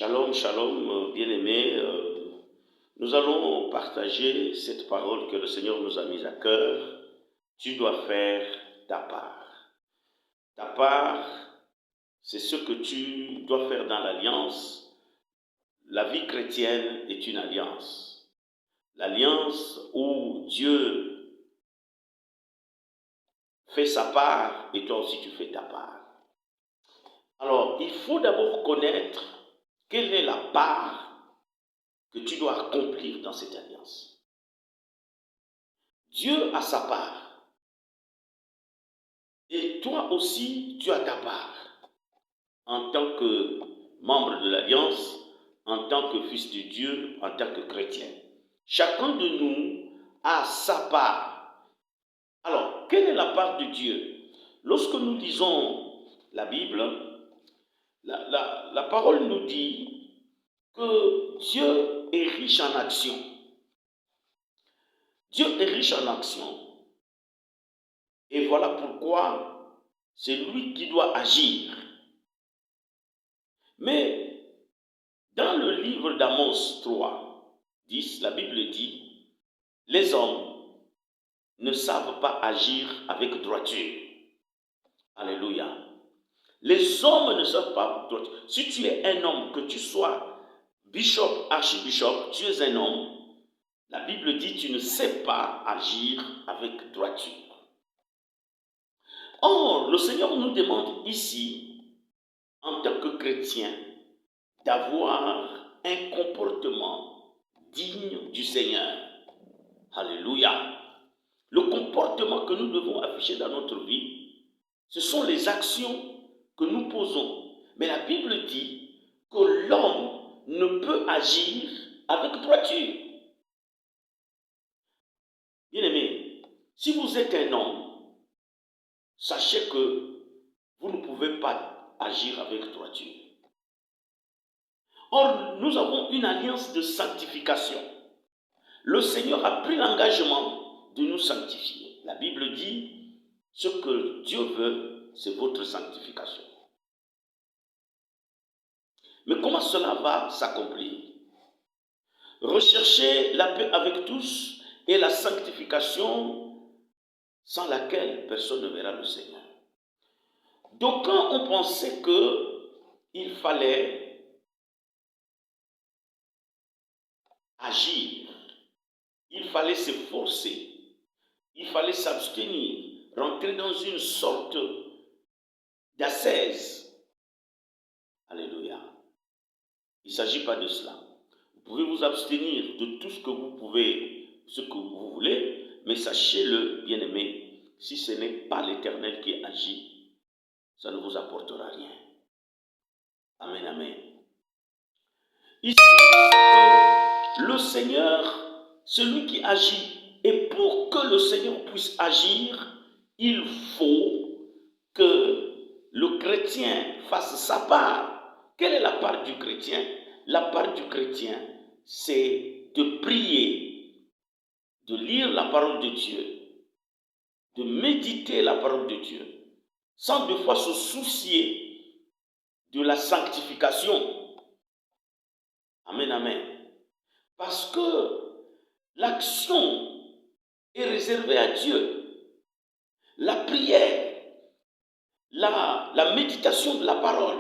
Shalom, shalom, bien-aimés. Nous allons partager cette parole que le Seigneur nous a mise à cœur. Tu dois faire ta part. Ta part, c'est ce que tu dois faire dans l'alliance. La vie chrétienne est une alliance. L'alliance où Dieu fait sa part et toi aussi tu fais ta part. Alors, il faut d'abord connaître quelle est la part que tu dois accomplir dans cette alliance. Dieu a sa part. Et toi aussi, tu as ta part. En tant que membre de l'alliance, en tant que fils de Dieu, en tant que chrétien. Chacun de nous a sa part. Alors, quelle est la part de Dieu? Lorsque nous lisons la Bible, la parole nous dit que Dieu est riche en action. Dieu est riche en action. Et voilà pourquoi c'est lui qui doit agir. Mais dans le livre d'Amos 3, 10, la Bible dit, les hommes ne savent pas agir avec droiture. Alléluia. Les hommes ne savent pas droiture. Si tu es un homme, que tu sois bishop, archibishop, tu es un homme, la Bible dit tu ne sais pas agir avec droiture. Or, le Seigneur nous demande ici, en tant que chrétien, d'avoir un comportement digne du Seigneur. Alléluia. Le comportement que nous devons afficher dans notre vie, ce sont les actions que nous posons. Mais la Bible dit que l'homme ne peut agir avec droiture. Bien-aimés, si vous êtes un homme, sachez que vous ne pouvez pas agir avec droiture. Or, nous avons une alliance de sanctification. Le Seigneur a pris l'engagement de nous sanctifier. La Bible dit, ce que Dieu veut, c'est votre sanctification. Mais comment cela va s'accomplir? Recherchez la paix avec tous et la sanctification sans laquelle personne ne verra le Seigneur. D'aucuns ont pensé qu'il fallait agir, il fallait s'efforcer, il fallait s'abstenir, rentrer dans une sorte d'ascèse. Alléluia. Il ne s'agit pas de cela. Vous pouvez vous abstenir de tout ce que vous pouvez, ce que vous voulez, mais sachez-le, bien-aimé, si ce n'est pas l'Éternel qui agit, ça ne vous apportera rien. Amen, amen. Ici, le Seigneur, celui qui agit, et pour que le Seigneur puisse agir, il faut que le chrétien fasse sa part. Quelle est la part du chrétien? La part du chrétien, c'est de prier, de lire la parole de Dieu, de méditer la parole de Dieu, sans deux fois se soucier de la sanctification. Amen, amen. Parce que l'action est réservée à Dieu. La prière, la méditation de la parole,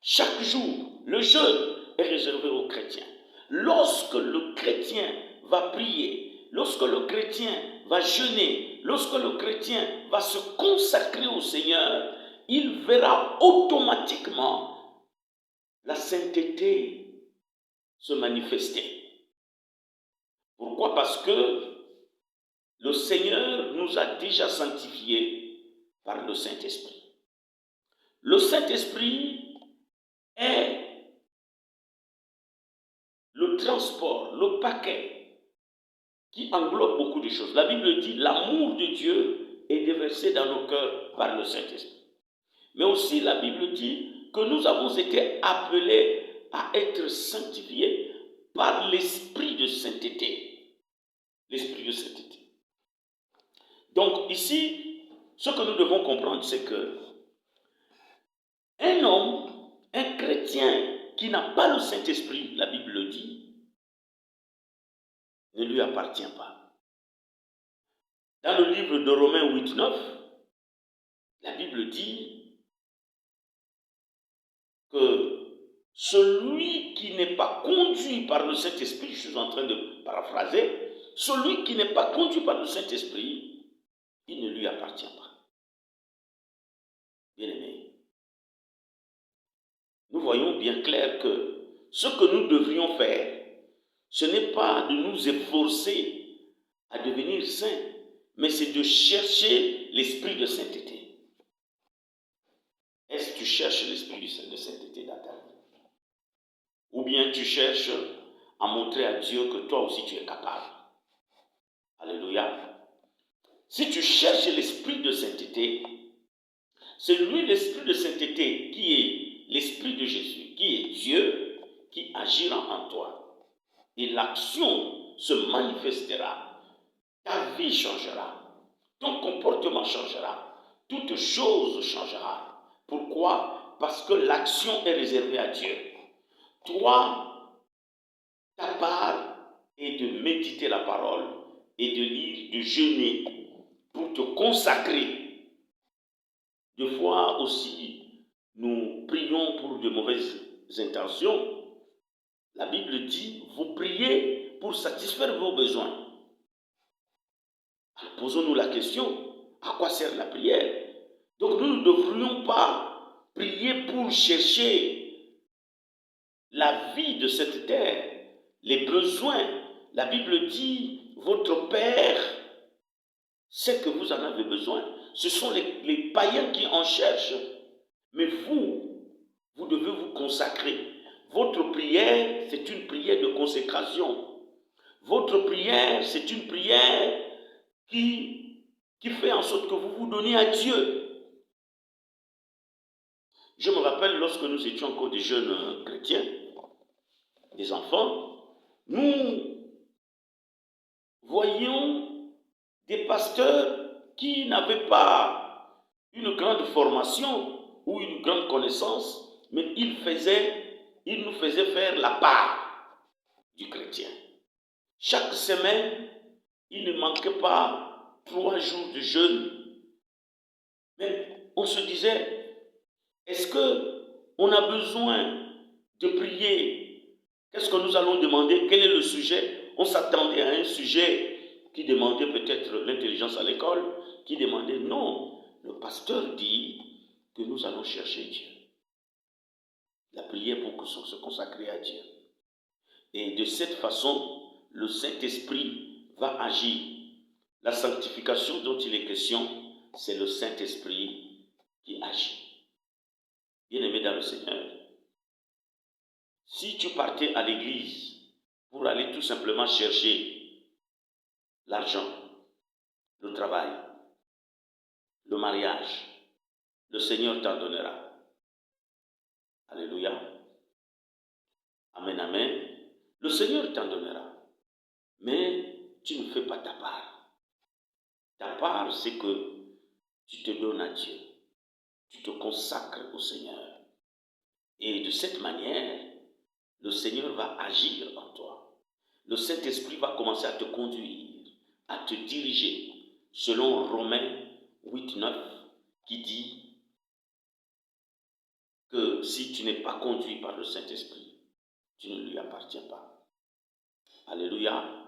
chaque jour, le jeûne est réservé aux chrétiens. Lorsque le chrétien va prier, lorsque le chrétien va jeûner, lorsque le chrétien va se consacrer au Seigneur, il verra automatiquement la sainteté se manifester. Pourquoi? Parce que le Seigneur nous a déjà sanctifiés par le Saint-Esprit. Le Saint-Esprit est le transport, le paquet qui englobe beaucoup de choses. La Bible dit l'amour de Dieu est déversé dans nos cœurs par le Saint-Esprit. Mais aussi la Bible dit que nous avons été appelés à être sanctifiés par l'esprit de sainteté. L'esprit de sainteté. Donc ici, ce que nous devons comprendre, c'est que un homme, un chrétien qui n'a pas le Saint-Esprit, la Bible le dit, ne lui appartient pas. Dans le livre de Romains 8-9, la Bible dit que celui qui n'est pas conduit par le Saint-Esprit, je suis en train de paraphraser, celui qui n'est pas conduit par le Saint-Esprit, il ne lui appartient pas. Bien-aimés, nous voyons bien clair que ce que nous devrions faire, ce n'est pas de nous efforcer à devenir saints, mais c'est de chercher l'esprit de sainteté. Est-ce que tu cherches l'esprit de sainteté dans ta vie? Ou bien tu cherches à montrer à Dieu que toi aussi tu es capable? Alléluia. Si tu cherches l'esprit de sainteté, c'est lui l'esprit de sainteté qui est l'esprit de Jésus, qui est Dieu, qui agira en toi. Et l'action se manifestera, ta vie changera, ton comportement changera, toute chose changera. Pourquoi? Parce que l'action est réservée à Dieu. Toi, ta part est de méditer la parole et de lire, de jeûner pour te consacrer. Des fois aussi, nous prions pour de mauvaises intentions. La Bible dit, vous priez pour satisfaire vos besoins. Alors, posons-nous la question, à quoi sert la prière? Donc nous ne devrions pas prier pour chercher la vie de cette terre, les besoins. La Bible dit, votre Père sait que vous en avez besoin. Ce sont les païens qui en cherchent. Mais vous devez vous consacrer. Votre prière, c'est une prière de consécration. Votre prière, c'est une prière qui fait en sorte que vous vous donnez à Dieu. Je me rappelle lorsque nous étions encore des jeunes chrétiens, des enfants, nous voyions des pasteurs qui n'avaient pas une grande formation ou une grande connaissance, mais ils nous faisaient faire la part du chrétien. Chaque semaine, il ne manquait pas 3 jours de jeûne. Mais on se disait, est-ce qu'on a besoin de prier? Qu'est-ce que nous allons demander? Quel est le sujet? On s'attendait à un sujet qui demandait peut-être l'intelligence à l'école, qui demandait non. Le pasteur dit que nous allons chercher Dieu. La prière pour se consacrer à Dieu. Et de cette façon, le Saint-Esprit va agir. La sanctification dont il est question, c'est le Saint-Esprit qui agit. Bien-aimé dans le Seigneur, si tu partais à l'église pour aller tout simplement chercher l'argent, le travail, le mariage, le Seigneur t'en donnera. Alléluia. Amen, amen. Le Seigneur t'en donnera. Mais tu ne fais pas ta part. Ta part, c'est que tu te donnes à Dieu. Tu te consacres au Seigneur. Et de cette manière, le Seigneur va agir en toi. Le Saint-Esprit va commencer à te conduire, à te diriger, selon Romains 8-9, qui dit que si tu n'es pas conduit par le Saint-Esprit, tu ne lui appartiens pas. Alléluia.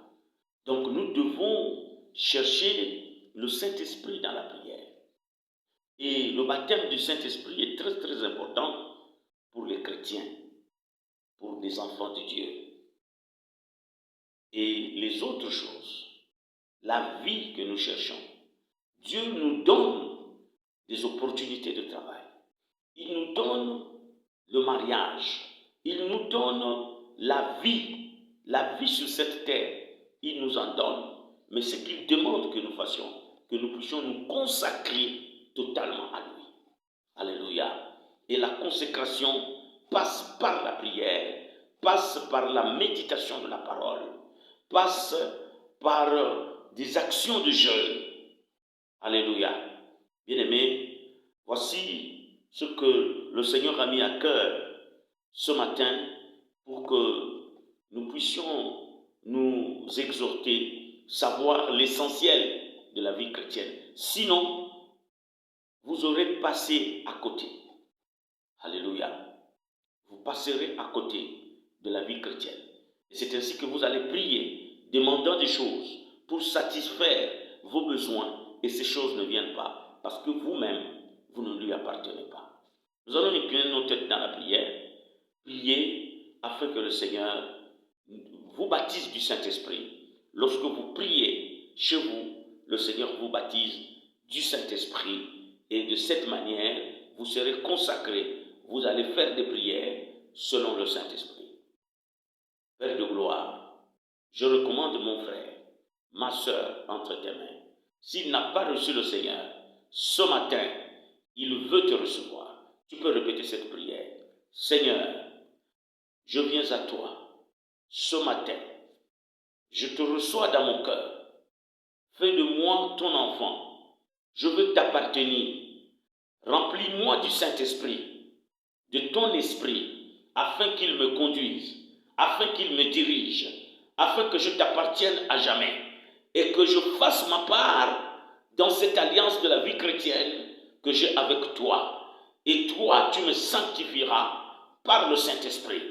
Donc nous devons chercher le Saint-Esprit dans la prière. Et le baptême du Saint-Esprit est très très important pour les chrétiens, pour les enfants de Dieu. Et les autres choses, la vie que nous cherchons, Dieu nous donne des opportunités de travail. Il nous donne le mariage. Il nous donne la vie sur cette terre. Il nous en donne. Mais ce qu'il demande que nous fassions, que nous puissions nous consacrer totalement à lui. Alléluia. Et la consécration passe par la prière, passe par la méditation de la parole, passe par des actions de jeûne. Alléluia. Bien-aimés, voici ce que le Seigneur a mis à cœur ce matin pour que nous puissions nous exhorter, savoir l'essentiel de la vie chrétienne. Sinon, vous aurez passé à côté. Alléluia. Vous passerez à côté de la vie chrétienne. Et c'est ainsi que vous allez prier, demandant des choses pour satisfaire vos besoins, et ces choses ne viennent pas, parce que vous-même, vous ne lui appartenez pas. Nous allons incliner nos têtes dans la prière, prier afin que le Seigneur vous baptise du Saint-Esprit. Lorsque vous priez chez vous, le Seigneur vous baptise du Saint-Esprit, et de cette manière, vous serez consacrés, vous allez faire des prières selon le Saint-Esprit. Père de gloire, je recommande mon frère, ma soeur entre tes mains. S'il n'a pas reçu le Seigneur, ce matin, il veut te recevoir. Tu peux répéter cette prière. Seigneur, je viens à toi ce matin. Je te reçois dans mon cœur. Fais de moi ton enfant. Je veux t'appartenir. Remplis-moi du Saint-Esprit, de ton esprit, afin qu'il me conduise, afin qu'il me dirige, afin que je t'appartienne à jamais et que je fasse ma part dans cette alliance de la vie chrétienne que j'ai avec toi. Et toi, tu me sanctifieras par le Saint-Esprit.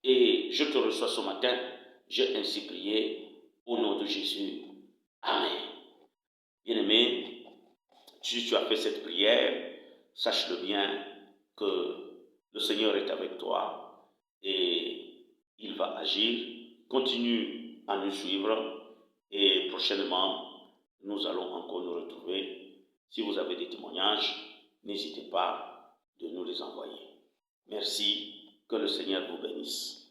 Et je te reçois ce matin. J'ai ainsi prié au nom de Jésus. Amen. Bien-aimé, si tu as fait cette prière, sache-le bien que le Seigneur est avec toi et il va agir. Continue à nous suivre et prochainement, nous allons encore nous retrouver. Si vous avez des témoignages, n'hésitez pas de nous les envoyer. Merci, que le Seigneur vous bénisse.